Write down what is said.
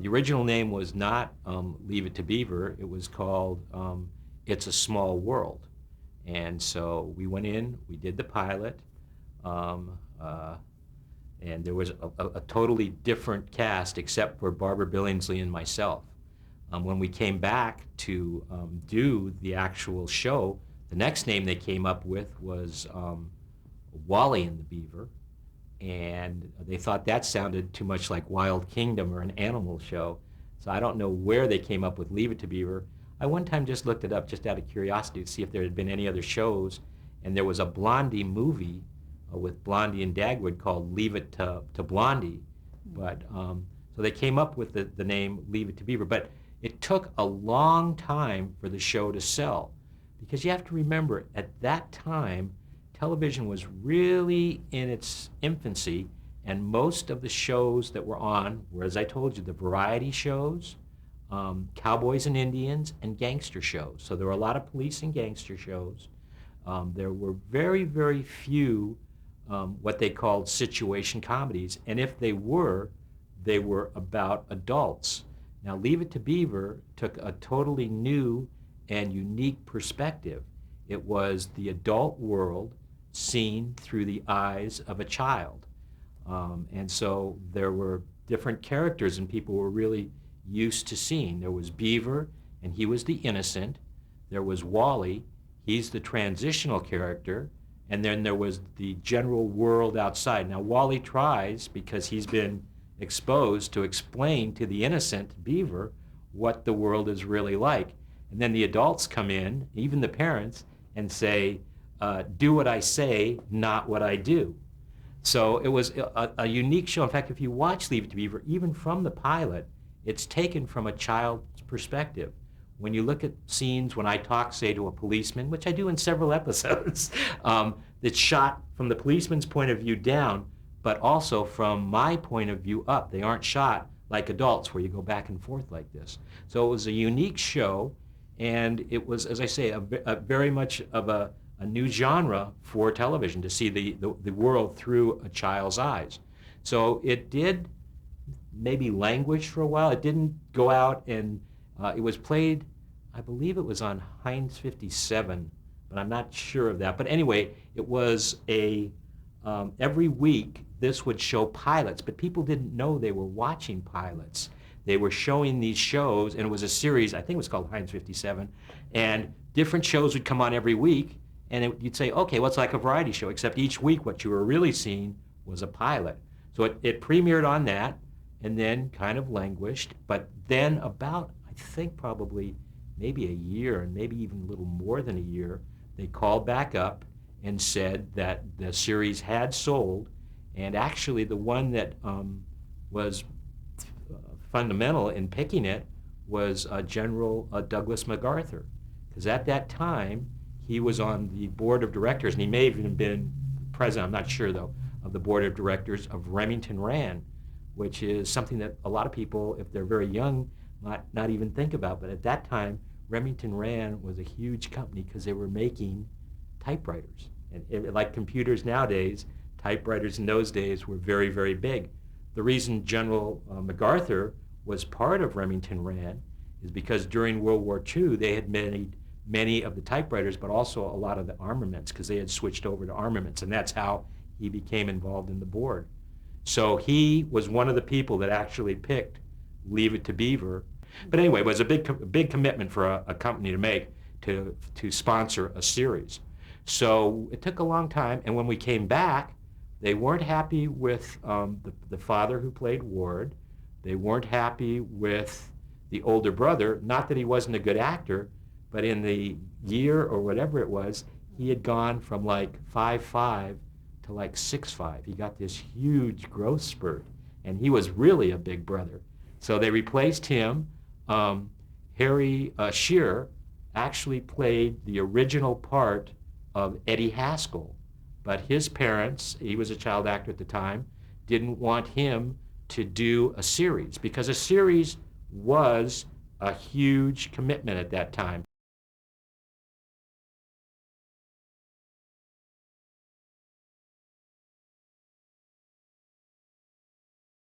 The original name was not Leave It to Beaver. It was called It's a Small World. And so we went in, we did the pilot, um, uh, and there was a totally different cast except for Barbara Billingsley and myself. When we came back to do the actual show, the next name they came up with was Wally and the Beaver, and they thought that sounded too much like Wild Kingdom or an animal show. So I don't know where they came up with Leave It to Beaver. I one time just looked it up just out of curiosity to see if there had been any other shows, and there was a Blondie movie with Blondie and Dagwood called Leave It to Blondie. But so they came up with the name Leave It to Beaver. But it took a long time for the show to sell, because you have to remember at that time television was really in its infancy, and most of the shows that were on were, as I told you, the variety shows, cowboys and Indians, and gangster shows. So there were a lot of police and gangster shows. There were very, very few what they called situation comedies, and if they were about adults. Now, Leave It to Beaver took a totally new and unique perspective. It was the adult world seen through the eyes of a child. And so there were different characters and people were really used to seeing. There was Beaver, and he was the innocent. There was Wally, he's the transitional character. And then there was the general world outside. Now, Wally tries, because he's been exposed, to explain to the innocent Beaver what the world is really like. And then the adults come in, even the parents, and say, do what I say, not what I do. So it was a unique show. In fact, if you watch Leave It to Beaver, even from the pilot, it's taken from a child's perspective. When you look at scenes when I talk, say, to a policeman, which I do in several episodes, it's shot from the policeman's point of view down, but also from my point of view up. They aren't shot like adults where you go back and forth like this. So it was a unique show, and it was, as I say, a very much of a new genre for television, to see the world through a child's eyes. So it did maybe languish for a while. It didn't go out, and it was played, I believe it was on Heinz 57, but I'm not sure of that. But anyway, it was every week this would show pilots, but people didn't know they were watching pilots. They were showing these shows, and it was a series, I think it was called Heinz 57, and different shows would come on every week, and you'd say, okay, well, it's like a variety show, except each week what you were really seeing was a pilot. So it premiered on that, and then kind of languished, but then about, I think probably maybe a year, and maybe even a little more than a year, they called back up and said that the series had sold, and actually the one that was fundamental in picking it was General Douglas MacArthur, because at that time he was on the board of directors, and he may have even been president, I'm not sure though, of the board of directors of Remington Rand, which is something that a lot of people, if they're very young, might not even think about. But at that time, Remington Rand was a huge company because they were making typewriters. And like computers nowadays, typewriters in those days were very, very big. The reason General MacArthur was part of Remington Rand is because during World War II, they had made many of the typewriters, but also a lot of the armaments, because they had switched over to armaments, and that's how he became involved in the board. So he was one of the people that actually picked Leave It to Beaver. But anyway, it was a big commitment for a company to make to sponsor a series. So it took a long time, and when we came back, they weren't happy with the father who played Ward. They weren't happy with the older brother. Not that he wasn't a good actor, but in the year or whatever it was, he had gone from like 5'5" to like 6'5". He got this huge growth spurt, and he was really a big brother. So they replaced him. Harry Shearer actually played the original part of Eddie Haskell, but his parents, he was a child actor at the time, didn't want him to do a series, because a series was a huge commitment at that time.